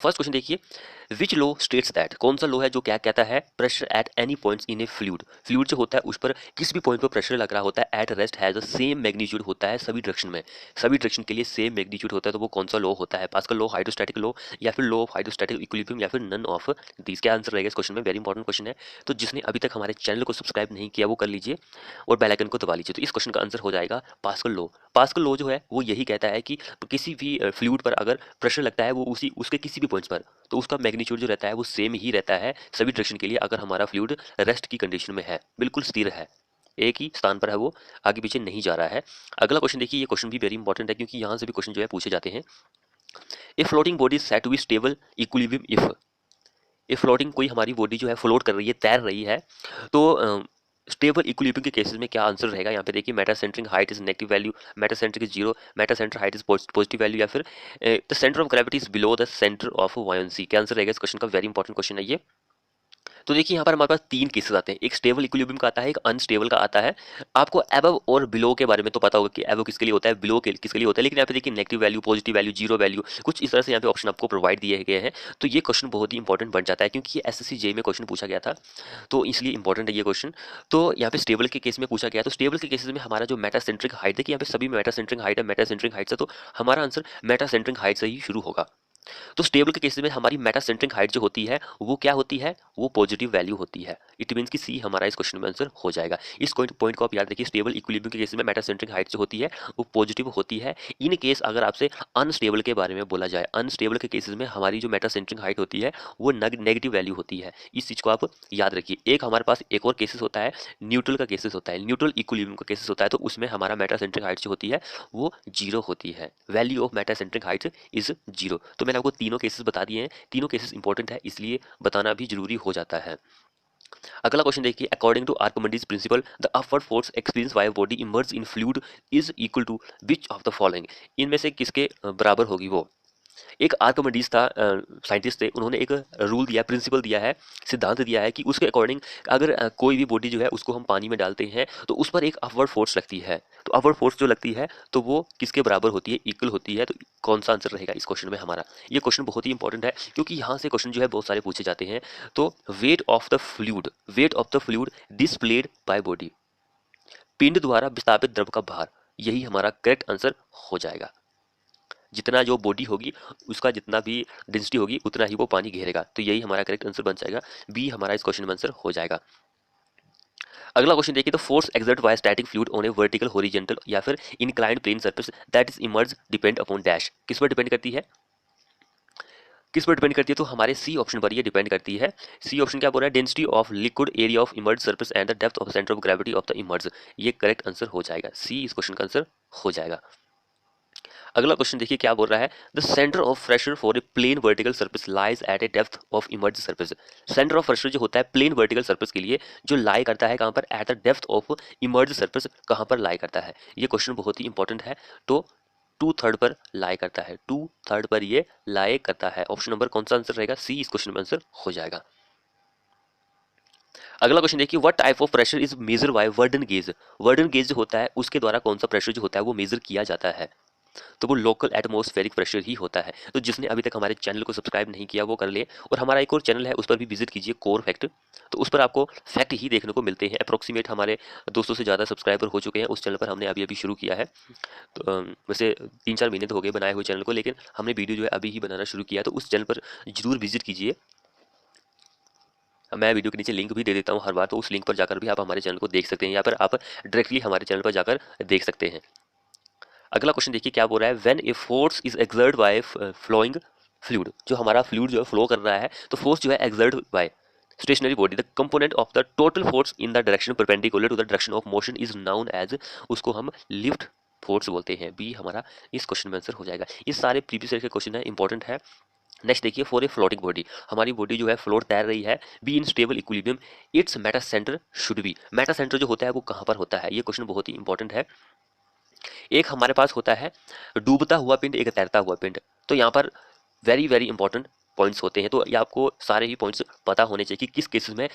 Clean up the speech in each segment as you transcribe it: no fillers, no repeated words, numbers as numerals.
First question देखिए, विच लो states that, कौन सा लो है जो क्या कहता है, pressure at any points in A fluid, fluid जो होता है उस पर किसी भी पॉइंट पर प्रेशर लग रहा होता है, at rest has the same magnitude होता है सभी डायरेक्शन में, सभी डायरेक्शन के लिए सेम मैग्नीट्यूड होता है, तो वो कौन सा लो होता है, पास्कल लो, हाइड्रोस्टैटिक लो, या फिर लो ऑफ हाइड्रोस्टैटिक इक्विलिब्रियम, या फिर नन ऑफ दीज। क्या आंसर रहेगा इस क्वेश्चन में, वेरी इंपॉर्टेंट क्वेश्चन है। तो जिसने अभी तक हमारे चैनल को सब्सक्राइब नहीं किया वो कर लीजिए और बेल आइकन को दबा लीजिए। तो इस क्वेश्चन का आंसर हो जाएगा पास्कल लो। पास्कल लो जो है वो यही कहता है कि किसी भी फ्लूइड पर अगर प्रेशर लगता है वो उसी उसके किसी भी पॉइंट्स पर, तो उसका मैग्नीट्यूड जो रहता है वो सेम ही रहता है सभी डायरेक्शन के लिए, अगर हमारा फ्लूइड रेस्ट की कंडीशन में है, बिल्कुल स्थिर है, एक ही स्थान पर है, वो आगे पीछे नहीं जा रहा है। अगला क्वेश्चन देखिए, ये क्वेश्चन भी वेरी इंपॉर्टेंट है क्योंकि यहाँ से भी क्वेश्चन जो है पूछे जाते हैं। A floating body is said to be stable equilibrium if, a floating कोई हमारी बॉडी जो है फ्लोट कर रही है, तैर रही है, तो स्टेबल इक्विलिब्रियम के केसेस में क्या आंसर रहेगा। यहाँ पे देखिए, metacentric height is negative value, metacentric is zero, metacentric height is positive value, या फिर the centre of gravity is below the centre of buoyancy. क्या आंसर रहेगा इस क्वेश्चन का, वेरी इंपॉर्टेंट क्वेश्चन है ये। तो देखिए यहाँ पर हमारे पास तीन केसेस आते हैं, एक स्टेबल इक्विलिब्रियम का आता है, एक अनस्टेबल का आता है। आपको एबव और बिलो के बारे में तो पता होगा कि एबव किसके लिए होता है, बिलो के किसके लिए होता है, लेकिन यहाँ पे देखिए negative value, positive value, zero value, कुछ इस तरह से यहाँ पे ऑप्शन आपको प्रोवाइड दिए गए हैं। तो ये क्वेश्चन बहुत ही इंपॉर्टेंट बन जाता है क्योंकि ये एसएससी जे में क्वेश्चन पूछा गया था, तो इसलिए इंपॉर्टेंट है ये क्वेश्चन। तो यहाँ पे स्टेबल के केस में पूछा गया, तो स्टेबल के केसेस में हमारा जो मेटासेंट्रिक हाइट है, कि यहाँ पे सभी मेटासेंट्रिक हाइट है, मेटासेंट्रिक हाइट से, तो हमारा आंसर मेटासेंट्रिक हाइट से ही शुरू होगा। तो स्टेबल के केसेस में हमारी मेटासेंट्रिक हाइट जो होती है वो क्या होती है, वो पॉजिटिव वैल्यू होती है। इट मींस कि सी हमारा इस क्वेश्चन में आंसर हो जाएगा। इस पॉइंट को आप याद रखिए, स्टेबल इक्विलिब्रियम के केसेस में मेटासेंट्रिक हाइट जो होती है वो पॉजिटिव होती है। इन केस अगर आपसे अनस्टेबल के बारे में बोला जाए, अनस्टेबल के केसेस में हमारी जो मेटासेंट्रिक हाइट होती है वो नेगेटिव वैल्यू होती है। इस चीज को आप याद रखिए। एक हमारे पास एक और केसेस होता है, न्यूट्रल का केसेस होता है, न्यूट्रल इक्विलिब्रियम का केसेस होता है, तो उसमें हमारा मेटासेंट्रिक हाइट जो होती है वो जीरो होती है, value of metacentric height is zero. तो मैंने आपको तीनों केसेस बता दिए हैं, तीनों केसेस इंपॉर्टेंट है इसलिए बताना भी जरूरी हो जाता है। अगला क्वेश्चन देखिए, according to Archimedes principle the upward force experience by body immerse in fluid is equal to which of the following, इनमें से किसके बराबर होगी वो। एक आर्किमिडीज था, साइंटिस्ट थे, उन्होंने एक रूल दिया, प्रिंसिपल दिया है, सिद्धांत दिया है कि उसके अकॉर्डिंग अगर कोई भी बॉडी जो है उसको हम पानी में डालते हैं तो उस पर एक अपवर्ड फोर्स लगती है, तो अपवर्ड फोर्स जो लगती है तो वो किसके बराबर होती है, इक्वल होती है। तो कौन सा आंसर रहेगा इस क्वेश्चन में हमारा। ये क्वेश्चन बहुत ही इंपॉर्टेंट है क्योंकि यहाँ से क्वेश्चन जो है बहुत सारे पूछे जाते हैं। तो weight of the fluid, wait of the fluid displaced by body, पिंड द्वारा विस्थापित द्रव का भार, यही हमारा करेक्ट आंसर हो जाएगा। जितना जो बॉडी होगी उसका जितना भी डेंसिटी होगी उतना ही वो पानी घेरेगा, तो यही हमारा करेक्ट आंसर बन जाएगा, बी हमारा इस क्वेश्चन में आंसर हो जाएगा। अगला क्वेश्चन देखिए, तो force exert by static fluid on a vertical horizontal या फिर inclined plane surface that is immerse depend upon dash, किस पर डिपेंड करती है, किस पर डिपेंड करती है, तो हमारे सी ऑप्शन पर ये डिपेंड करती है। सी ऑप्शन क्या बोल रहा है, density of liquid area of immerse surface and the depth of centre of gravity of the emerge, ये करेक्ट आंसर हो जाएगा, सी इस क्वेश्चन का आंसर हो जाएगा। अगला क्वेश्चन देखिए क्या बोल रहा है, the centre of pressure for a plane vertical surface lies at a depth of immerse surface, centre of pressure जो होता है प्लेन वर्टिकल सरफेस के लिए जो लाई करता है कहाँ पर, at the depth of immerse surface, कहाँ पर लाई करता है। ये क्वेश्चन बहुत ही इंपॉर्टेंट है। तो टू थर्ड पर लाई करता है, टू थर्ड पर ये लाई करता है। ऑप्शन नंबर कौन सा आंसर रहेगा, सी इस क्वेश्चन में आंसर हो जाएगा। अगला क्वेश्चन देखिए, what type of pressure is measure by वर्डन gauge, वर्डन gauge जो होता है उसके द्वारा कौन सा प्रेशर जो होता है वो मेजर किया जाता है, तो वो लोकल एटमॉस्फेरिक प्रेशर ही होता है। तो जिसने अभी तक हमारे चैनल को सब्सक्राइब नहीं किया वो कर ले, और हमारा एक और चैनल है उस पर भी विजिट कीजिए, कोर फैक्ट, तो उस पर आपको फैक्ट ही देखने को मिलते हैं। अप्रोक्सीमेट हमारे 200 से ज़्यादा सब्सक्राइबर हो चुके हैं उस चैनल पर, हमने अभी अभी शुरू किया है। तो वैसे 3-4 महीने तो हो गए बनाए हुए चैनल को, लेकिन हमने वीडियो जो है अभी ही बनाना शुरू किया, तो उस चैनल पर जरूर विजिट कीजिए। मैं वीडियो के नीचे लिंक भी दे देता हूँ हर बार, तो उस लिंक पर जाकर भी आप हमारे चैनल को देख सकते हैं, या फिर आप डायरेक्टली हमारे चैनल पर जाकर देख सकते हैं। अगला क्वेश्चन देखिए क्या बोल रहा है, when a force is exert by flowing fluid, जो हमारा फ्लूइड जो है फ्लो कर रहा है, तो फोर्स जो है exert by stationary body, the component of the total force in the direction perpendicular to the direction of motion is known as, उसको हम लिफ्ट फोर्स बोलते हैं, बी हमारा इस क्वेश्चन में आंसर हो जाएगा। ये सारे प्रीवियस ईयर के क्वेश्चन है, इंपॉर्टेंट है। नेक्स्ट देखिए, फॉर ए फ्लोटिंग बॉडी, हमारी बॉडी जो है फ्लोट तैर रही है, be in stable equilibrium it's Meta centre should be, Meta centre जो होता है वो कहाँ पर होता है, ये क्वेश्चन बहुत ही इंपॉर्टेंट है। एक हमारे पास होता है डूबता हुआ पिंड, एक तैरता हुआ पिंड, तो यहाँ पर वेरी वेरी इंपॉर्टेंट पॉइंट्स होते हैं, तो ये आपको सारे ही पॉइंट्स पता होने चाहिए कि किस केसेस में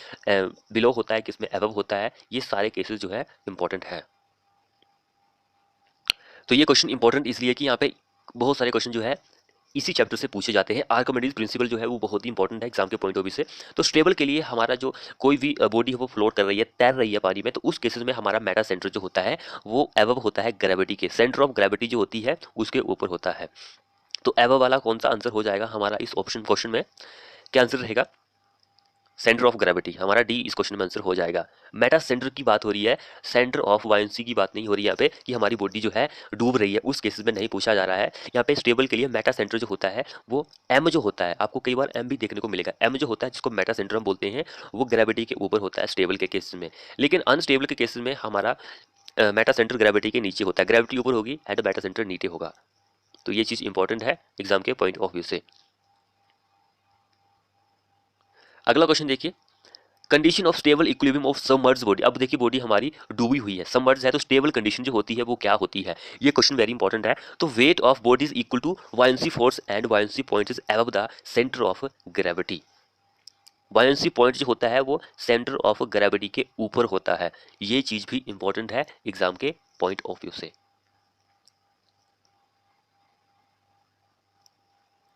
बिलो होता है, किस में एबव होता है, ये सारे केसेस जो है इंपॉर्टेंट है। तो ये क्वेश्चन इंपॉर्टेंट इसलिए कि यहाँ पे बहुत सारे क्वेश्चन जो है इसी चैप्टर से पूछे जाते हैं। आर्किमिडीज प्रिंसिपल जो है वो बहुत ही इंपॉर्टेंट है एग्जाम के पॉइंट ऑफ व्यू से। तो स्टेबल के लिए हमारा जो कोई भी बॉडी है वो फ्लोट कर रही है, तैर रही है पानी में, तो उस केसेस में हमारा मेटा सेंटर जो होता है वो एबव होता है ग्रेविटी के, सेंटर ऑफ ग्रेविटी जो होती है उसके ऊपर होता है। तो एबव वाला कौन सा आंसर हो जाएगा हमारा इस ऑप्शन क्वेश्चन में? क्या आंसर रहेगा? सेंटर ऑफ ग्रेविटी, हमारा डी इस क्वेश्चन में आंसर हो जाएगा। मेटा सेंटर की बात हो रही है, सेंटर ऑफ बायोन्सी की बात नहीं हो रही है यहाँ पे कि हमारी बॉडी जो है डूब रही है, उस केसेस में नहीं पूछा जा रहा है। यहाँ पे स्टेबल के लिए मेटा सेंटर जो होता है वो एम जो होता है, आपको कई बार एम भी देखने को मिलेगा। एम जो होता है जिसको मेटा सेंटर हम बोलते हैं वो ग्रेविटी के ऊपर होता है स्टेबल के केसेस में। लेकिन अनस्टेबल के केसेस में हमारा मेटा सेंटर ग्रेविटी के नीचे होता है, ग्रेविटी ऊपर होगी एंड मेटा सेंटर नीचे होगा। तो ये चीज़ इंपॉर्टेंट है एग्जाम के पॉइंट ऑफ व्यू से। अगला क्वेश्चन देखिए, condition of stable equilibrium of submerge body. अब देखिए बॉडी हमारी डूबी हुई है, सबमर्ज है, तो स्टेबल कंडीशन जो होती है वो क्या होती है, ये क्वेश्चन वेरी इंपॉर्टेंट है। तो weight of body is equal to buoyancy force and buoyancy point is above the centre of gravity. Buoyancy point जो होता है वो सेंटर ऑफ ग्रेविटी के ऊपर होता है। ये चीज भी इंपॉर्टेंट है एग्जाम के पॉइंट ऑफ व्यू से।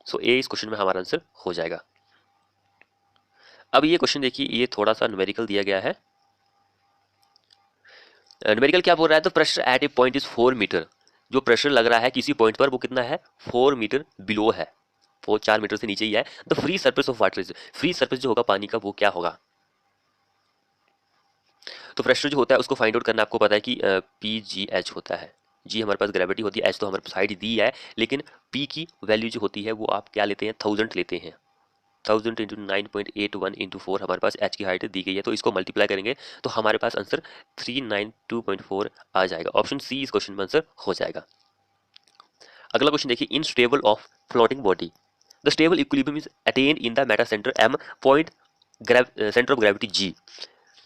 सो ए इस क्वेश्चन में हमारा आंसर हो जाएगा। अब ये क्वेश्चन देखिए, ये थोड़ा सा न्यूमेरिकल दिया गया है। न्यूमेरिकल क्या बोल रहा है? तो pressure at a point is 4 metre. जो प्रेशर लग रहा है किसी पॉइंट पर वो कितना है? 4 मीटर बिलो है, 4 मीटर से नीचे ही है। The free surface of water is, free surface जो होगा पानी का वो क्या होगा? तो प्रेशर जो होता है उसको फाइंड आउट करना आपको पता है कि पी जी एच होता है। जी हमारे पास ग्रेविटी होती है, एच तो हमारे पास हाइट दी है, लेकिन पी की वैल्यू जो होती है वो आप क्या लेते हैं? 1000 लेते हैं। 1000 इंटू 9.81 इंटू 4 हमारे पास एच की हाइट दी गई है, तो इसको मल्टीप्लाई करेंगे तो हमारे पास आंसर 392.4 आ जाएगा। ऑप्शन सी इस क्वेश्चन में आंसर हो जाएगा। अगला क्वेश्चन देखिए, in stable of floating body the stable equilibrium is attained in the Meta centre m point centre of gravity g.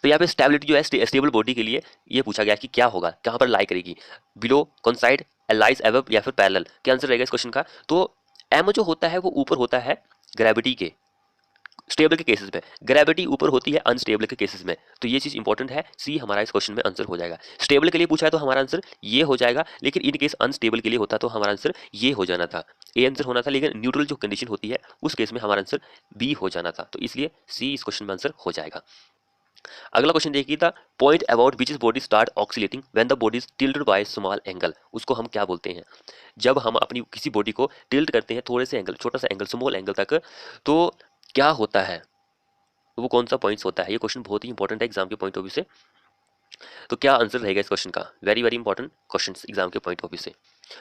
तो यहाँ पे स्टेबिलिटी जो है स्टेबल बॉडी के लिए ये पूछा गया कि क्या होगा, कहाँ पर लाई करेगी? बिलो, कॉन्साइड, एलाइज एबव या फिर पैरेलल? क्या आंसर रहेगा इस क्वेश्चन का? तो एम जो होता है वो ऊपर होता है ग्रेविटी के, स्टेबल के केसेस में। ग्रेविटी ऊपर होती है अनस्टेबल के केसेस में। तो ये चीज इंपॉर्टेंट है, सी हमारा इस क्वेश्चन में आंसर हो जाएगा। स्टेबल के लिए पूछा है तो हमारा आंसर ये हो जाएगा, लेकिन इन केस अनस्टेबल के लिए होता तो हमारा आंसर ये हो जाना था, ए आंसर होना था। लेकिन न्यूट्रल जो कंडीशन होती है उस केस में हमारा आंसर बी हो जाना था, तो इसलिए सी इस क्वेश्चन में आंसर हो जाएगा। अगला क्वेश्चन देखिए, the point about which is body start oscillating when the body is tilted by small angle, उसको हम क्या बोलते हैं? जब हम अपनी किसी बॉडी को टिल्ट करते हैं थोड़े से एंगल, छोटा सा एंगल, स्मॉल एंगल तक, तो क्या होता है, वो कौन सा पॉइंट्स होता है? ये क्वेश्चन बहुत ही इंपॉर्टेंट है एग्जाम के पॉइंट ऑफ व्यू से। तो क्या आंसर रहेगा इस क्वेश्चन का? Very very important question exam के पॉइंट ऑफ व्यू से।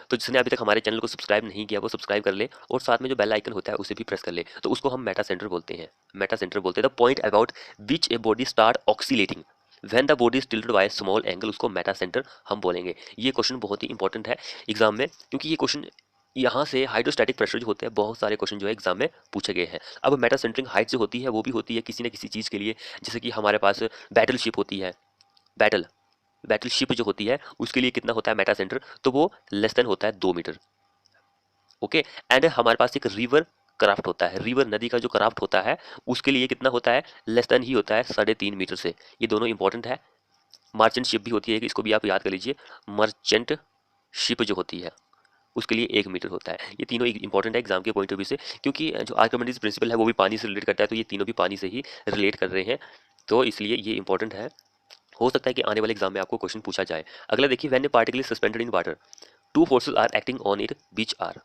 तो जिसने अभी तक हमारे चैनल को सब्सक्राइब नहीं किया वो सब्सक्राइब कर ले, और साथ में जो बेल आइकन होता है उसे भी प्रेस कर ले। तो उसको हम मेटा सेंटर बोलते हैं, मेटा सेंटर बोलते हैं। The point about which a body start oscillating when the body is tilted by small angle, उसको मेटा सेंटर हम बोलेंगे। ये क्वेश्चन बहुत ही इंपॉर्टेंट है एग्जाम में, क्योंकि ये क्वेश्चन यहाँ से हाइड्रोस्टैटिक प्रेशर जो होते हैं बहुत सारे क्वेश्चन जो है एग्जाम में पूछे गए हैं। अब मेटा सेंटरिंग हाइट जो होती है वो भी होती है किसी न किसी चीज़ के लिए, जैसे कि हमारे पास बैटल शिप होती है, बैटल शिप जो होती है उसके लिए कितना होता है मेटा सेंटर? तो वो लेस देन होता है 2 मीटर। ओके, एंड हमारे पास एक रिवर क्राफ्ट होता है, रिवर नदी का जो क्राफ्ट होता है उसके लिए कितना होता है? लेस देन ही होता है 3.5 मीटर से। ये दोनों इंपॉर्टेंट है। मर्चेंट शिप भी होती है, इसको भी आप याद कर लीजिए, मर्चेंट शिप जो होती है उसके लिए 1 मीटर होता है। ये तीनों इंपॉर्टेंट है एग्जाम के पॉइंट ऑफ व्यू से, क्योंकि जो आर्किमिडीज प्रिंसिपल है वो भी पानी से रिलेट करता है, तो ये तीनों भी पानी से ही रिलेट कर रहे हैं, तो इसलिए ये इंपॉर्टेंट है। हो सकता है कि आने वाले एग्जाम में आपको क्वेश्चन पूछा जाए। अगला देखिए, when a particle is suspended in water two forces are acting on it which are.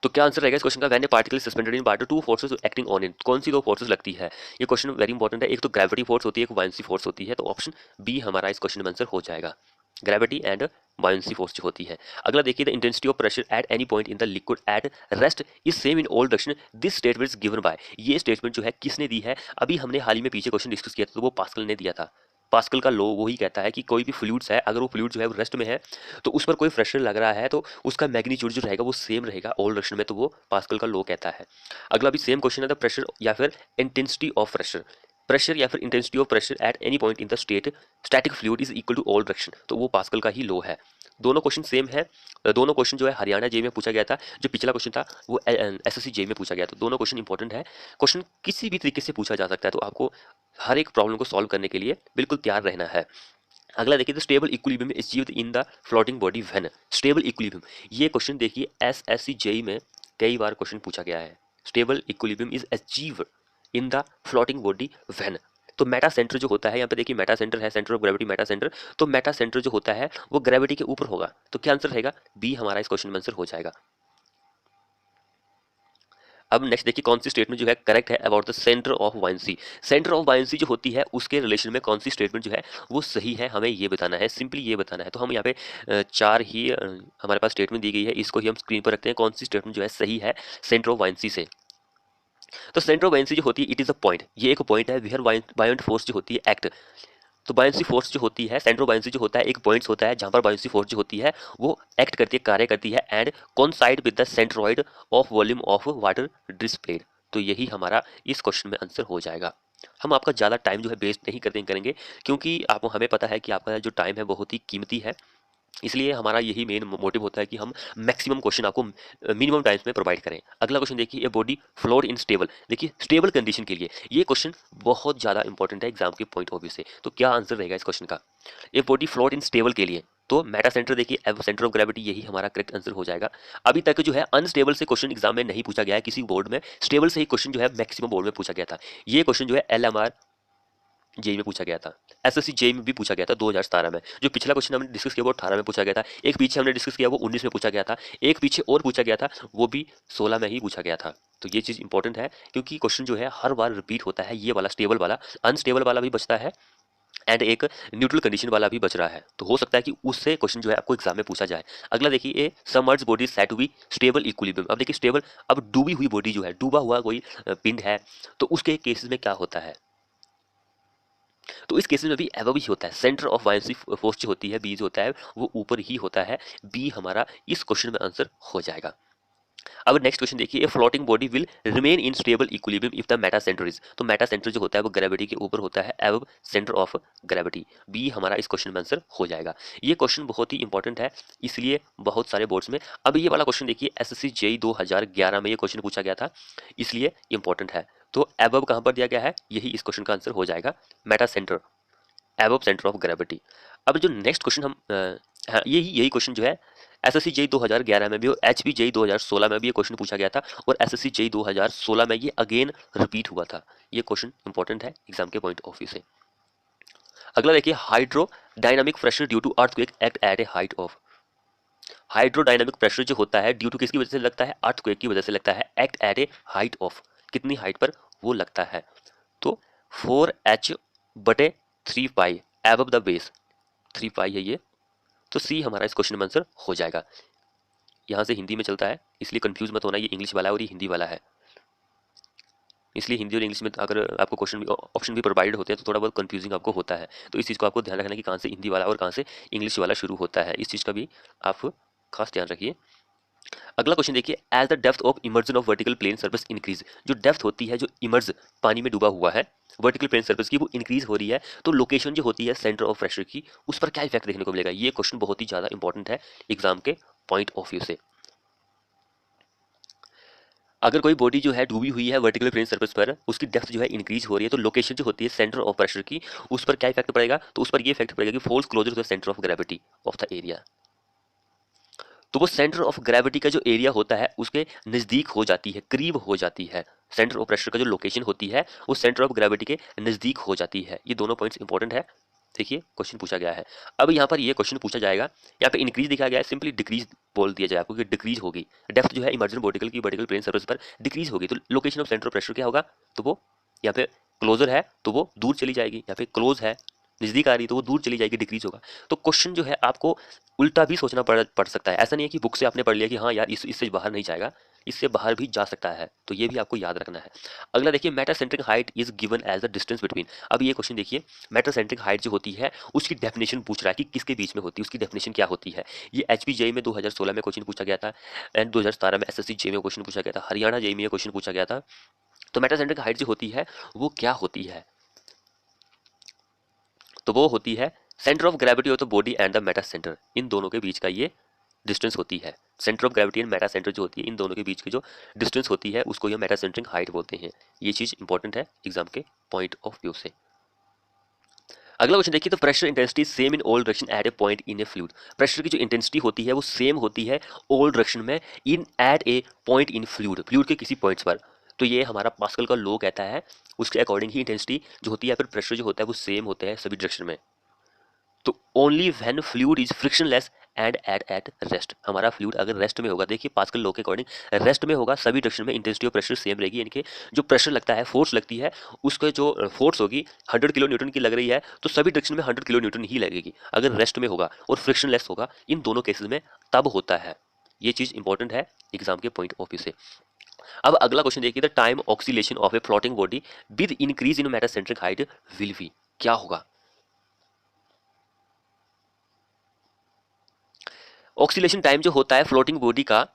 तो क्या आंसर रहेगा इस क्वेश्चन का? When a particle is suspended in water two forces acting on it, कौन सी दो फोर्सेस लगती है? ये क्वेश्चन वेरी इंपॉर्टेंट है। एक तो ग्रेविटी फोर्स होती है, एक बायोन्सी फोर्स होती है, तो ऑप्शन बी हमारा इस क्वेश्चन में आंसर हो जाएगा, ग्रेविटी एंड बायोन्सी फोर्स जो होती है। अगला देखिए, the intensity of pressure at any point in the liquid at rest is same in all direction, this statement is given by. ये स्टेटमेंट जो है किसने दी है? अभी हमने हाल ही में पीछे क्वेश्चन डिस्कस किया था, तो वो पास्कल ने दिया था। पास्कल का लॉ वही कहता है कि कोई भी फ्लूइड्स है, अगर वो फ्लूइड जो है रेस्ट में है तो उस पर कोई प्रेशर लग रहा है तो उसका मैग्नीट्यूड जो रहेगा वो सेम रहेगा ऑल डायरेक्शन में, तो वो पास्कल का लॉ कहता है। अगला भी सेम क्वेश्चन है, द प्रेशर या फिर इंटेंसिटी ऑफ प्रेशर, प्रेशर या फिर intensity of pressure at any point in the static fluid is equal to all direction, तो वो पास्कल का ही लॉ है। दोनों क्वेश्चन सेम है। दोनों क्वेश्चन जो है हरियाणा जे में पूछा गया था, जो पिछला क्वेश्चन था वो एसएससी जे में पूछा गया था। दोनों क्वेश्चन इंपॉर्टेंट है, क्वेश्चन किसी भी तरीके से पूछा जा सकता है, तो आपको हर एक प्रॉब्लम को सॉल्व करने के लिए बिल्कुल तैयार रहना है। अगला देखिए, तो stable equilibrium achieved in the floating body when. Stable equilibrium, ये क्वेश्चन देखिए एसएससी जेई में कई बार क्वेश्चन पूछा गया है। Stable equilibrium is achieved in the floating body when. तो मेटा सेंटर जो होता है, यहाँ पे देखिए मेटा सेंटर है, centre of gravity Meta centre. तो मेटा सेंटर जो होता है वो ग्रेविटी के ऊपर होगा। तो क्या आंसर रहेगा? बी हमारा इस क्वेश्चन में आंसर हो जाएगा। अब नेक्स्ट देखिए, कौन सी स्टेटमेंट जो है करेक्ट है about the centre of buoyancy. Centre of buoyancy जो होती है उसके रिलेशन में कौन सी स्टेटमेंट जो है वो सही है, हमें ये बताना है, सिंपली ये बताना है। तो हम यहाँ पे चार ही हमारे पास स्टेटमेंट दी गई है, इसको ही हम स्क्रीन पर रखते हैं। कौन सी स्टेटमेंट जो है सही है सेंटर ऑफ बायंसी से। तो सेंटर ऑफ बायंसी जो होती है, इट इज अ पॉइंट, ये एक पॉइंट है वेयर बायोंट फोर्स जो होती है एक्ट। तो बायंसी फोर्स जो होती है, सेंटर ऑफ बायंसी जो होता है एक पॉइंट्स होता है जहां पर बायंसी फोर्स जो होती है वो एक्ट करती है, कार्य करती है, and coincide with the centroid of volume of water dissipate. तो यही हमारा इस क्वेश्चन में आंसर हो जाएगा। हम आपका ज़्यादा टाइम जो है वेस्ट नहीं करेंगे, क्योंकि आप हमें पता है कि आपका जो टाइम है बहुत ही कीमती है। इसलिए हमारा यही मेन मोटिव होता है कि हम मैक्सिमम क्वेश्चन आपको मिनिमम टाइम्स में प्रोवाइड करें। अगला क्वेश्चन देखिए, a body floor in stable. देखिए स्टेबल कंडीशन के लिए ये क्वेश्चन बहुत ज़्यादा इंपॉर्टेंट है एग्जाम के पॉइंट ऑफ व्यू से। तो क्या आंसर रहेगा इस क्वेश्चन का? A body floor in stable के लिए तो मेटा सेंटर देखिए, सेंटर ऑफ ग्रेविटी, यही हमारा करेक्ट आंसर हो जाएगा। अभी तक जो है अनस्टेबल से क्वेश्चन एग्जाम में नहीं पूछा गया है किसी बोर्ड में, स्टेबल से ही क्वेश्चन जो है मैक्सिमम बोर्ड में पूछा गया था। ये क्वेश्चन जो है LMR जेई में पूछा गया था, एसएससी जेई में भी पूछा गया था 2017 में। जो पिछला क्वेश्चन हमने डिस्कस किया वो 18 में पूछा गया था, एक पीछे हमने डिस्कस किया वो 19 में पूछा गया था, एक पीछे और पूछा गया था वो भी 16 में ही पूछा गया था। तो ये चीज़ इंपॉर्टेंट है, क्योंकि क्वेश्चन जो है हर बार रिपीट होता है। ये वाला स्टेबल वाला, अनस्टेबल वाला भी बचता है, एंड एक न्यूट्रल कंडीशन वाला भी बच रहा है। तो हो सकता है कि उससे क्वेश्चन जो है आपको एग्जाम में पूछा जाए। अगला देखिए, a submerged body said to be stable equilibrium. अब देखिए स्टेबल, अब डूबी हुई बॉडी जो है, डूबा हुआ कोई पिंड है, तो उसके केसेस में क्या होता है? तो इस केस में भी एवब ही होता है, सेंटर ऑफ बायंसी फोर्स जो होती है बी जो होता है वो ऊपर ही होता है। बी हमारा इस क्वेश्चन में आंसर हो जाएगा। अब नेक्स्ट क्वेश्चन देखिए, floating body will remain in stable equilibrium if the Meta centre is. तो मेटा सेंटर जो होता है वो ग्रेविटी के ऊपर होता है, above centre of gravity. B हमारा इस क्वेश्चन में आंसर हो जाएगा। ये क्वेश्चन बहुत ही इंपॉर्टेंट है, इसलिए बहुत सारे बोर्ड्स में। अब ये वाला क्वेश्चन देखिए, एसएससी जेई 2011 में ये क्वेश्चन पूछा गया था, इसलिए इंपॉर्टेंट है। तो एबव कहां पर दिया गया है, यही इस क्वेश्चन का आंसर हो जाएगा, Meta centre, above centre of gravity. अब जो नेक्स्ट क्वेश्चन हम हाँ, यही क्वेश्चन जो है एसएससी जेई 2011 में भी और एचपी जेई 2016 में भी ये क्वेश्चन पूछा गया था, और एसएससी जेई 2016 में ये अगेन रिपीट हुआ था। ये क्वेश्चन इंपॉर्टेंट है एग्जाम के पॉइंट ऑफ व्यू से। अगला देखिए, hydrodynamic pressure due to earthquake act at a height of. Hydrodynamic pressure जो होता है ड्यू टू किसकी वजह से लगता है? अर्थक्वेक की वजह से लगता है। Act at a height of, कितनी हाइट पर वो लगता है? तो 4h/3π एबव द बेस, 3π है ये। तो सी हमारा इस क्वेश्चन में आंसर हो जाएगा। यहाँ से हिंदी में चलता है, इसलिए कंफ्यूज मत होना, ये इंग्लिश वाला है और ये हिंदी वाला है, इसलिए हिंदी और इंग्लिश में अगर आपको क्वेश्चन ऑप्शन भी प्रोवाइड होते हैं तो थोड़ा बहुत कंफ्यूजिंग आपको होता है। तो इस चीज़ को आपको ध्यान रखना कि कहाँ से हिंदी वाला और कहाँ से इंग्लिश वाला शुरू होता है, इस चीज़ का भी आप खास ध्यान रखिए। अगला क्वेश्चन देखिए, as the depth of immersion of vertical plane surface increase. जो डेप्थ होती है, जो इमर्ज पानी में डूबा हुआ है वर्टिकल प्लेन सर्फेस की, वो इंक्रीज हो रही है, तो लोकेशन जो होती है सेंटर ऑफ प्रेशर की, उस पर क्या इफेक्ट देखने को मिलेगा? ये क्वेश्चन बहुत ही ज़्यादा इंपॉर्टेंट है एग्जाम के पॉइंट ऑफ व्यू से। अगर कोई बॉडी जो है डूबी हुई है वर्टिकल प्लेन सर्फेस पर, उसकी डेप्थ जो है इंक्रीज हो रही है, तो लोकेशन जो होती है सेंटर ऑफ प्रेशर की, उस पर क्या इफेक्ट पड़ेगा? तो उस पर ये इफेक्ट पड़ेगा कि falls closer to the centre of gravity of the area. तो वो सेंटर ऑफ ग्रेविटी का जो एरिया होता है उसके नज़दीक हो जाती है, करीब हो जाती है। सेंटर ऑफ प्रेशर का जो लोकेशन होती है वो सेंटर ऑफ ग्रेविटी के नज़दीक हो जाती है। ये दोनों पॉइंट्स इंपॉर्टेंट है, देखिए क्वेश्चन पूछा गया है। अब यहाँ पर ये क्वेश्चन पूछा जाएगा, यहाँ पे इंक्रीज दिखाया गया है, सिंपली डिक्रीज बोल दिया जाए आपको कि डिक्रीज होगी डेप्थ जो है इमर्जन वर्टिकल की, वर्टिकल प्लेन सर्फेस पर डिक्रीज होगी, तो location of centre of pressure क्या होगा? तो वो यहाँ पे क्लोजर है तो वो दूर चली जाएगी, यहाँ पे क्लोज है नज़दीक आ रही तो वो दूर चली जाएगी, डिक्रीज होगा। तो क्वेश्चन जो है आपको उल्टा भी सोचना पड़ सकता है। ऐसा नहीं है कि बुक से आपने पढ़ लिया कि हाँ यार इससे बाहर नहीं जाएगा, इससे बाहर भी जा सकता है, तो ये भी आपको याद रखना है। अगला देखिए, metacentric height is given as the distance between. अब ये क्वेश्चन देखिए, मेटासेंट्रिक हाइट जो होती है उसकी डेफिनेशन पूछ रहा है कि किसके बीच में होती है, उसकी डेफिनेशन क्या होती है। ये एचपीजेई में 2016 में क्वेश्चन पूछा गया था, एंड 2017 में एसएससी जेई में क्वेश्चन पूछा गया था, हरियाणा जेई में क्वेश्चन पूछा गया था। तो मेटासेंट्रिक हाइट जो होती है वो क्या होती है? तो वो होती है centre of gravity of the body and the Meta centre, इन दोनों के बीच का ये डिस्टेंस होती है। Centre of gravity and meta centre जो होती है, इन दोनों के बीच की जो डिस्टेंस होती है उसको ये मेटा सेंट्रिक हाइट बोलते हैं। ये चीज़ इंपॉर्टेंट है एग्जाम के पॉइंट ऑफ व्यू से। अगला क्वेश्चन देखिए, तो pressure intensity same in all direction at a point in A fluid. Pressure की जो इंटेंसिटी होती है वो सेम होती है ऑल डायरेक्शन में in at a point in fluid, fluid के किसी पॉइंट्स पर। तो ये हमारा पास्कल का लॉ कहता है, उसके अकॉर्डिंग ही इंटेंसिटी जो होती है फिर प्रेशर जो होता है वो सेम होते हैं सभी डायरेक्शन में। तो only when fluid is frictionless and at rest, हमारा फ्लूइड अगर रेस्ट में होगा, देखिए पास्कल लॉ के अकॉर्डिंग रेस्ट में होगा, सभी डायरेक्शन में इंटेंसिटी और प्रेशर सेम रहेगी। इनके जो प्रेशर लगता है, फोर्स लगती है, उसके जो फोर्स होगी 100 किलो न्यूटन की लग रही है, तो सभी डायरेक्शन में 100 किलो न्यूटन ही लगेगी। अगर रेस्ट में होगा और फ्रिक्शनलेस होगा, इन दोनों केसेस में तब होता है। ये चीज इंपॉर्टेंट है एग्जाम के पॉइंट ऑफ व्यू से। अब अगला क्वेश्चन देखिए, the time oscillation of A floating body with increase in metacentric height will be, क्या होगा? ऑक्सीलेशन टाइम जो होता है फ्लोटिंग बॉडी का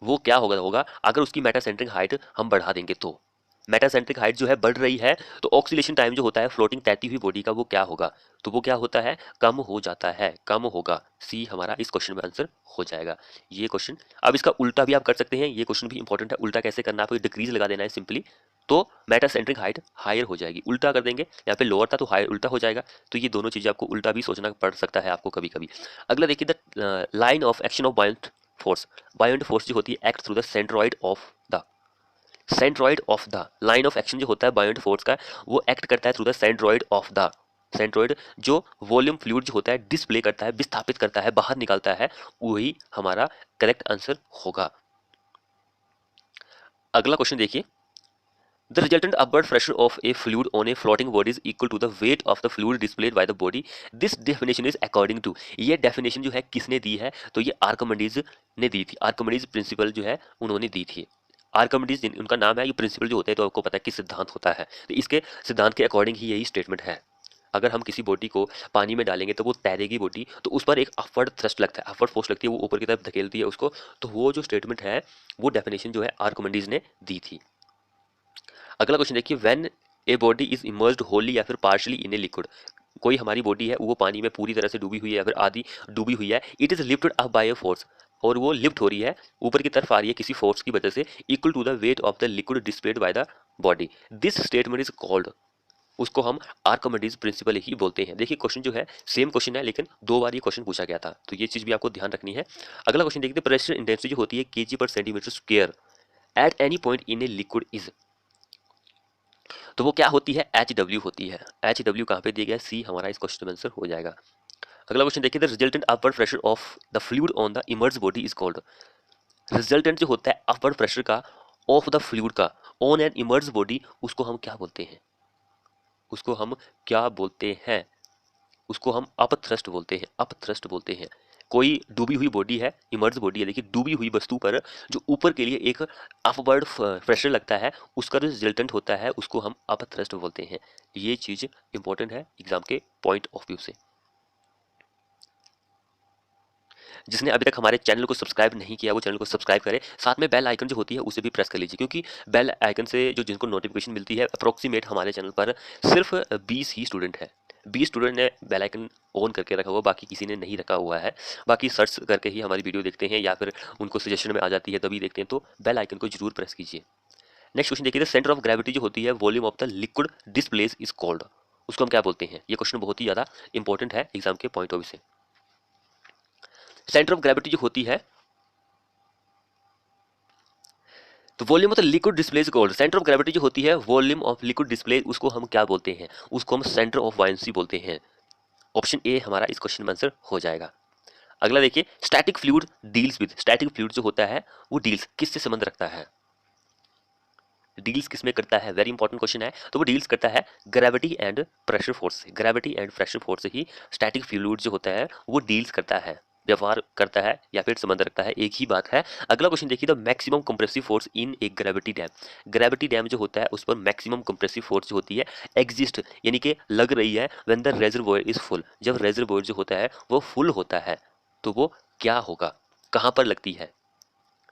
वो क्या होगा अगर उसकी मेटासेंट्रिक हाइट हम बढ़ा देंगे तो। मेटासेंट्रिक हाइट जो है बढ़ रही है, तो ऑक्सीलेशन टाइम जो होता है फ्लोटिंग तैरती हुई बॉडी का वो क्या होगा? तो वो क्या होता है? कम हो जाता है, कम होगा। सी हमारा इस क्वेश्चन में आंसर हो जाएगा ये क्वेश्चन। अब इसका उल्टा भी आप कर सकते हैं, ये क्वेश्चन भी इंपॉर्टेंट है। उल्टा कैसे करना है? आपको डिक्रीज लगा देना है सिंपली, तो मेटासेंट्रिक हाइट हायर हो जाएगी। उल्टा कर देंगे, यहाँ पे लोअर था तो हायर उल्टा हो जाएगा। तो ये दोनों चीजें आपको उल्टा भी सोचना पड़ सकता है आपको कभी कभी। अगला देखिए, the line of action of बायोंट force. बायोंट force जो होती है act through the centroid of the, centroid of the line of action जो होता है बायोंट फोर्स का, वो एक्ट करता है through the centroid of the. Centroid जो वॉल्यूम फ्लूइड जो होता है डिस्प्ले करता है, विस्थापित करता है, बाहर निकालता है, वही हमारा करेक्ट आंसर होगा। अगला क्वेश्चन देखिए, the resultant upward pressure of a fluid on a floating body is equal to the weight of the fluid displaced by the body. This definition is according to, ये definition जो है किसने दी है? तो ये आर्किमिडीज ने दी थी। आर्किमिडीज प्रिंसिपल जो है उन्होंने दी थी। आर्किमिडीज उनका नाम है। ये प्रिंसिपल जो होते हैं तो आपको पता है कि सिद्धांत होता है, तो इसके सिद्धांत के अकॉर्डिंग ही यही स्टेटमेंट है। अगर हम किसी बॉडी को पानी में डालेंगे तो वो तैरेगी बॉडी, तो उस पर एक अपवर्ड थ्रस्ट लगता है, अपवर्ड फोर्स लगती है, वो ऊपर की तरफ धकेलती है उसको। तो वो जो स्टेटमेंट है वो डेफिनेशन जो है आर्किमिडीज ने दी थी। अगला क्वेश्चन देखिए, when a body is emerged Holi या फिर पार्शियली इन ए लिक्विड, कोई हमारी बॉडी है वो पानी में पूरी तरह से डूबी हुई है या फिर आधी डूबी हुई है, it is lifted up by a force, और वो लिफ्ट हो रही है, ऊपर की तरफ आ रही है किसी फोर्स की वजह से, equal to the weight of the liquid displaced by the body. This statement is called, उसको हम आर्किमिडीज प्रिंसिपल ही बोलते हैं। देखिए क्वेश्चन जो है सेम क्वेश्चन है, लेकिन 2 बार ये क्वेश्चन पूछा गया था, तो ये चीज भी आपको ध्यान रखनी है। अगला क्वेश्चन देखते हैं, प्रेशर इंटेंसिटी जो होती है केजी पर centimetre square eight any point in a liquid is, तो वो क्या होती है? एच डब्ल्यू होती है। एच डब्ल्यू कहाँ पे दिया गया? सी हमारा इस क्वेश्चन में आंसर हो जाएगा। अगला क्वेश्चन देखिए, the resultant upward pressure of the fluid on the emerge body is called. Resultant जो होता है अपवर्ड प्रेशर का ऑफ द फ्लूइड का ऑन एन इमर्ज बॉडी, उसको हम क्या बोलते हैं? उसको हम क्या बोलते हैं? उसको हम अपथ्रस्ट बोलते हैं, अपथ्रस्ट बोलते हैं। कोई डूबी हुई बॉडी है, इमर्ज बॉडी है, देखिए डूबी हुई वस्तु पर जो ऊपर के लिए एक अपवर्ड प्रेशर लगता है, उसका जो रिजल्टेंट होता है उसको हम अपथ्रस्ट बोलते हैं। ये चीज इंपॉर्टेंट है एग्जाम के पॉइंट ऑफ व्यू से। जिसने अभी तक हमारे चैनल को सब्सक्राइब नहीं किया वो चैनल को सब्सक्राइब करें, साथ में बेल आइकन जो होती है उसे भी प्रेस कर लीजिए, क्योंकि बेल आइकन से जो जिनको नोटिफिकेशन मिलती है, अप्रोक्सीमेट हमारे चैनल पर सिर्फ 20 ही स्टूडेंट है। 20 स्टूडेंट ने बेल आइकन ऑन करके रखा हुआ, बाकी किसी ने नहीं रखा हुआ है। बाकी सर्च करके ही हमारी वीडियो देखते हैं या फिर उनको सजेशन में आ जाती है तभी देखते हैं, तो बेल आइकन को जरूर प्रेस कीजिए। नेक्स्ट क्वेश्चन देखिए, सेंटर ऑफ ग्रेविटी जो होती है volume of the liquid displace is called, उसको हम क्या बोलते हैं? ये क्वेश्चन बहुत ही ज्यादा इंपॉर्टेंट है एग्जाम के पॉइंट ऑफ व्यू से। सेंटर ऑफ ग्रेविटी जो होती है, तो volume of the liquid display is called, centre of gravity जो होती है वॉल्यूम ऑफ लिक्विड डिस्प्ले, उसको हम क्या बोलते हैं? उसको हम सेंटर ऑफ बायंसी बोलते हैं। ऑप्शन ए हमारा इस क्वेश्चन में आंसर हो जाएगा। अगला देखिए, static fluid deals with, static fluid जो होता है वो डील्स किससे संबंध रखता है? डील्स किस में करता है? वेरी इंपॉर्टेंट क्वेश्चन है। तो वो डील्स करता है ग्रेविटी एंड प्रेशर फोर्स से, ग्रेविटी एंड प्रेशर फोर्स से ही स्टैटिक फ्लूइड जो होता है वो डील्स करता है, व्यवहार करता है या फिर संबंध रखता है, एक ही बात है। अगला क्वेश्चन देखिए, the maximum compressive force in एक ग्रेविटी डैम, ग्रेविटी डैम जो होता है उस पर मैक्सिमम कंप्रेसिव फोर्स जो होती है एग्जिस्ट, यानी कि लग रही है व्हेन द रेजर्वोयर इज फुल, जब रेजर्वोयर जो होता है वो फुल होता है, तो वो क्या होगा? कहाँ पर लगती है?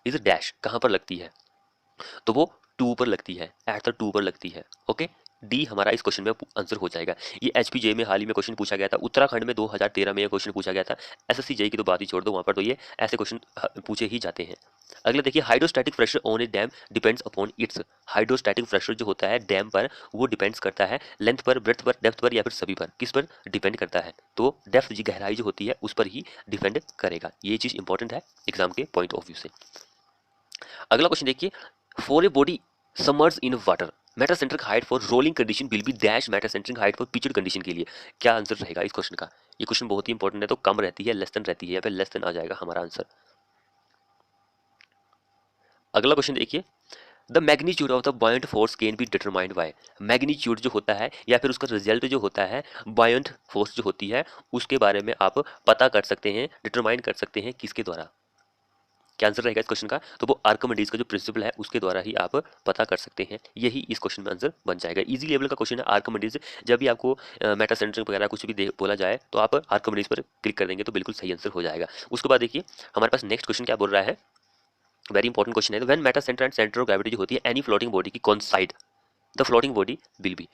इज डैश, कहाँ पर लगती है? तो वो 2 पर लगती है, एट द 2 पर लगती है। ओके, डी हमारा इस क्वेश्चन में आंसर हो जाएगा। ये एचपीजे में हाल ही में क्वेश्चन पूछा गया था, उत्तराखंड में 2013 में ये क्वेश्चन पूछा गया था। एसएससी जेई की तो बात ही छोड़ दो, वहां पर तो ये ऐसे क्वेश्चन पूछे ही जाते हैं। अगला देखिए hydrostatic pressure on A dam depends upon its. Hydrostatic pressure जो होता है डैम पर वो डिपेंड्स करता है लेंथ पर, ब्रेथ पर, डेप्थ पर या फिर सभी पर। किस पर डिपेंड करता है? तो डेप्थ जी गहराई जो होती है उस पर ही डिपेंड करेगा। ये चीज इंपॉर्टेंट है एग्जाम के पॉइंट ऑफ व्यू से। अगला क्वेश्चन देखिए, for a body submerge in water metacentric height for rolling condition will be dash metacentric height for Pichad condition के लिए क्या आंसर रहेगा इस क्वेश्चन का? ये क्वेश्चन बहुत ही इंपॉर्टेंट है, तो कम रहती है, लेस देन रहती है, या फिर लेस देन आ जाएगा हमारा आंसर। अगला क्वेश्चन देखिए, the magnitude of the बायोंट force can be determined by. Magnitude जो होता है या फिर उसका रिजल्ट जो होता है बायोंट फोर्स जो होती है उसके बारे में आप पता कर सकते हैं, डिटरमाइन कर सकते हैं किसके द्वारा? क्या आंसर रहेगा इस क्वेश्चन का? तो वो आर्किमिडीज का जो प्रिंसिपल है उसके द्वारा ही आप पता कर सकते हैं। यही इस क्वेश्चन में आंसर बन जाएगा। इजी लेवल का क्वेश्चन है आर्किमिडीज। जब भी आपको मेटासेंट्रिक वगैरह कुछ भी बोला जाए तो आप आर्किमिडीज पर क्लिक कर देंगे तो बिल्कुल सही आंसर हो जाएगा। उसके बाद देखिए हमारे पास नेक्स्ट क्वेश्चन क्या बोल रहा है, वेरी इंपॉर्टेंट क्वेश्चन है। When Meta centre and centre of gravity जो होती है एनी फ्लोटिंग बॉडी की कौन side the floating body will be,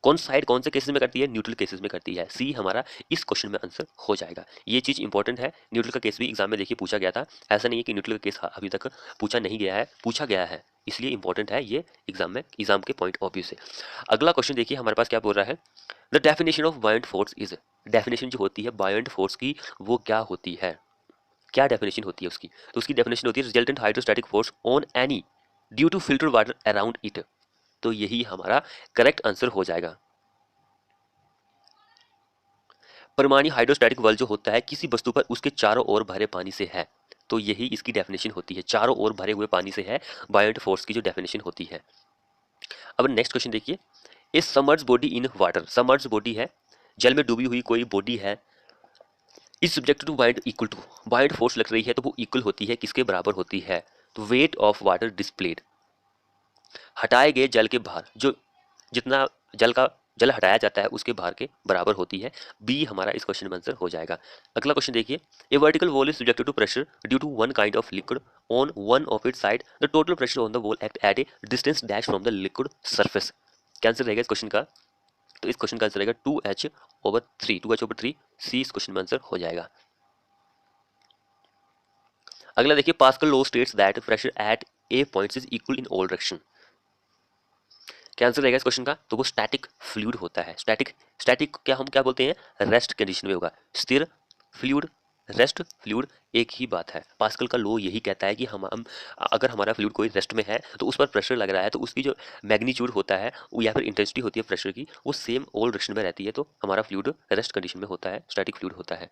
कौन साइड कौन से केसेस में करती है? न्यूट्रल केसेस में करती है। सी हमारा इस क्वेश्चन में आंसर हो जाएगा। ये चीज इंपॉर्टेंट है। न्यूट्रल का केस भी एग्जाम में देखिए पूछा गया था, ऐसा नहीं है कि न्यूट्रल का केस अभी तक पूछा नहीं गया है, पूछा गया है, इसलिए इंपॉर्टेंट है ये एग्जाम में, एग्जाम के पॉइंट ऑफ व्यू से। अगला क्वेश्चन देखिए हमारे पास क्या बोल रहा है, the definition of बायोंट force is. Definition जो होती है बायोंट फोर्स की वो क्या होती है? क्या डेफिनेशन होती है उसकी? तो उसकी डेफिनेशन होती है resultant hydrostatic force on any due to filter water around it. तो यही हमारा करेक्ट आंसर हो जाएगा। परमाणु हाइड्रोस्टैटिक बल जो होता है किसी वस्तु पर उसके चारों ओर भरे पानी से है। तो यही इसकी डेफिनेशन होती है, चारों ओर भरे हुए पानी से है बायोंट फोर्स की जो डेफिनेशन होती है। अब नेक्स्ट क्वेश्चन देखिए, a submerged body in water, submerged body है, जल में डूबी हुई कोई बॉडी है, is subject to buoyant equal to, buoyant force लग रही है तो वो इक्वल होती है किसके बराबर होती है? तो वेट ऑफ वाटर डिस्प्लेड, हटाए गए जल के भार, जो जितना जल हटाया जाता है उसके भार के बराबर होती है। बी हमारा इस क्वेश्चन में आंसर हो जाएगा। अगला क्वेश्चन देखिए, a vertical wall is subjected to pressure due to one kind of liquid on one of its side, the total pressure on the wall act at a distance dash from the liquid surface. क्या answer रहेगा इस question का? तो इस question का answer रहेगा 2h/3, 2h/3। सी इस question में आंसर हो जाएगा। अगला देखिए, pascal law states that pressure at a point is equal in all direction. क्या आंसर रहेगा इस क्वेश्चन का? तो वो स्टैटिक फ्लूइड होता है। स्टैटिक स्टैटिक क्या हम क्या बोलते हैं? रेस्ट कंडीशन में होगा। स्थिर फ्लूइड, रेस्ट फ्लूइड एक ही बात है। पास्कल का लॉ यही कहता है कि हम अगर हमारा फ्लूइड कोई रेस्ट में है तो उस पर प्रेशर लग रहा है तो उसकी जो मैग्नीट्यूड होता है या फिर इंटेंसिटी होती है प्रेशर की वो सेम ऑल डायरेक्शन में रहती है, तो हमारा फ्लूइड रेस्ट कंडीशन में होता है, स्टैटिक फ्लूइड होता है।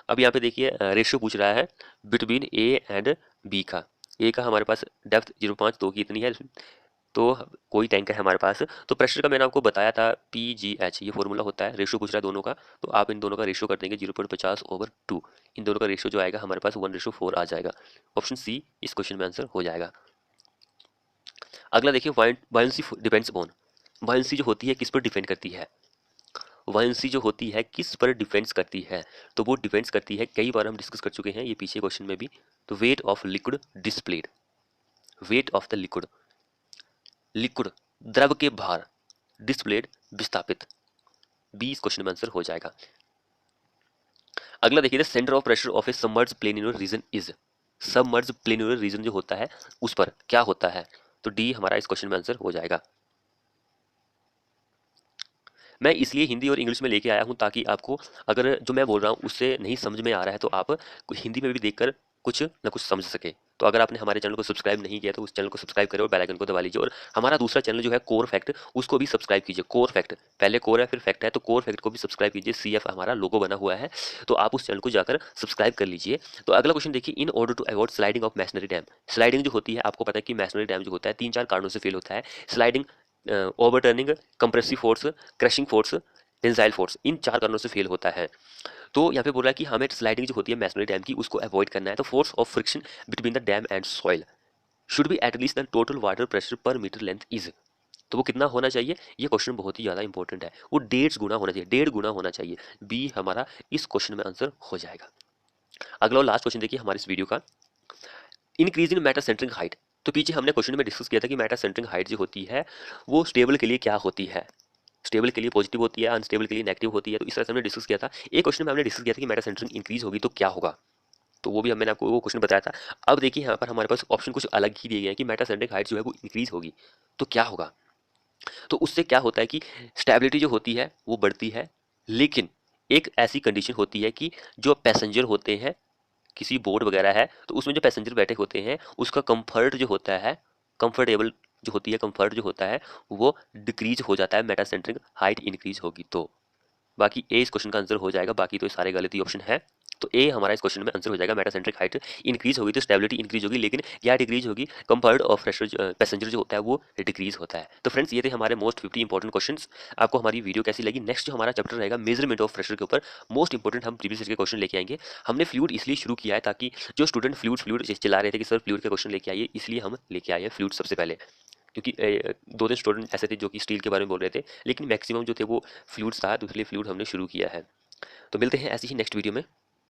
अब यहाँ पे देखिए रेशियो पूछ रहा है बिटवीन ए एंड बी का। ए का हमारे पास डेप्थ 0.5 2 की इतनी है, तो कोई टैंक है हमारे पास, तो प्रेशर का मैंने आपको बताया था PGH, ये फॉर्मूला होता है। रेशियो पूछ रहा है दोनों का, तो आप इन दोनों का रेशियो कर देंगे 0.50/2। इन दोनों का रेशियो जो आएगा हमारे पास 1:4 आ जाएगा। ऑप्शन सी इस क्वेश्चन में आंसर हो जाएगा। अगला देखिए, बायोंसी डिपेंड्स ऑन, बायोंसी जो होती है किस पर डिपेंड करती है? बायोंसी जो होती है किस पर डिपेंड्स करती है? तो वो डिपेंड्स करती है, कई बार हम डिस्कस कर चुके हैं ये पीछे क्वेश्चन में भी, तो weight of liquid displayed, wait of the liquid, liquid द्रव के भार, डिस्प्लेड विस्थापित। बी इस क्वेश्चन में आंसर हो जाएगा। अगला देखिए, the centre of pressure of a submerged planar region is, submerged planar region जो होता है उस पर क्या होता है? तो डी हमारा इस क्वेश्चन में आंसर हो जाएगा। मैं इसलिए हिंदी और इंग्लिश में लेके आया हूं ताकि आपको अगर जो मैं बोल रहा हूं उससे नहीं समझ में आ रहा है तो आप हिंदी में भी देखकर कुछ ना कुछ समझ सके। तो अगर आपने हमारे चैनल को सब्सक्राइब नहीं किया तो उस चैनल को सब्सक्राइब करें और बेल आइकन को दबा लीजिए। और हमारा दूसरा चैनल जो है कोर फैक्ट, उसको भी सब्सक्राइब कीजिए। कोर फैक्ट, पहले कोर है फिर फैक्ट है, तो कोर फैक्ट को भी सब्सक्राइब कीजिए। CF हमारा लोगो बना हुआ है, तो आप उस चैनल को जाकर सब्सक्राइब कर लीजिए। तो अगला क्वेश्चन देखिए, in order to avoid sliding of masonry dam, sliding जो होती है आपको पता है कि मैसनरी डैम जो होता है 3-4 कारणों से फेल होता है। Sliding, overturning, compressive force, crushing force, tensile force, इन 4 कारणों से फेल होता है। तो यहाँ पे बोल रहा है कि हमें स्लाइडिंग जो होती है मैसनरी डैम की उसको अवॉइड करना है। तो force of friction between the dam and soil should be at least the total water pressure पर मीटर लेंथ इज। तो वो कितना होना चाहिए? ये क्वेश्चन बहुत ही ज़्यादा इंपॉर्टेंट है, वो 1.5 गुना होना चाहिए, 1.5 गुना होना चाहिए। बी हमारा इस क्वेश्चन में आंसर हो जाएगा। अगला और लास्ट क्वेश्चन देखिए हमारे इस वीडियो का, increase in meta centring height. तो पीछे हमने क्वेश्चन में डिस्कस किया था कि मेटा सेंटरिंग हाइट जो होती है वो स्टेबल के लिए क्या होती है? स्टेबल के लिए पॉजिटिव होती है, अनस्टेबल के लिए नेगेटिव होती है। तो इस तरह से हमने डिस्कस किया था। एक क्वेश्चन में हमने डिस्कस किया था कि मेटा सेंटरिंग इंक्रीज होगी तो क्या होगा? तो वो भी मैंने आपको वो क्वेश्चन बताया था। अब देखिए यहाँ पर हमारे पास ऑप्शन कुछ अलग ही दिए गए हैं कि मेटासेंट्रिक हाइट जो है वो इंक्रीज होगी, तो क्या होगा? तो उससे क्या होता है कि स्टेबिलिटी जो होती है वो बढ़ती है, लेकिन एक ऐसी कंडीशन होती है कि जो पैसेंजर होते हैं, किसी बोर्ड वगैरह है तो उसमें जो पैसेंजर बैठे होते हैं उसका कंफर्ट जो होता है, कंफर्टेबल जो होती है, कंफर्ट जो होता है वो डिक्रीज हो जाता है मेटासेंट्रिक हाइट इंक्रीज होगी तो। बाकी ए इस क्वेश्चन का आंसर हो जाएगा, बाकी तो ये सारे गलत ही ऑप्शन है। तो ए हमारा इस क्वेश्चन में आंसर हो जाएगा। मेटासेंट्रिक हाइट इंक्रीज होगी तो स्टेबिलिटी इंक्रीज होगी, लेकिन क्या डिक्रीज होगी? कंफर्ट ऑफ प्रेशर पैसेंजर जो होता है वो डिक्रीज होता है। तो फ्रेंड्स ये थे हमारे मोस्ट 50 इंपॉर्टेंट क्वेश्चंस। आपको हमारी वीडियो कैसी लगी? नेक्स्ट जो हमारा चैप्टर रहेगा मेजरमेंट ऑफ प्रेशर के ऊपर, मोस्ट इंपॉर्टेंट हम प्रीवियस ईयर के क्वेश्चन लेके आएंगे। हमने फ्लूइड इसलिए शुरू किया है ताकि जो स्टूडेंट फ्लूइड फ्लूइड चिल्ला रहे थे कि सर फ्लूइड के क्वेश्चन लेके आइए, इसलिए हम लेके आए हैं फ्लूइड सबसे पहले। क्योंकि 2-3 स्टूडेंट ऐसे थे जो कि स्टील के बारे में बोल रहे थे, लेकिन मैक्सिमम जो थे वो फ्लूइड्स था, तो इसलिए फ्लूइड हमने शुरू किया है। तो मिलते हैं ऐसी ही नेक्स्ट वीडियो में।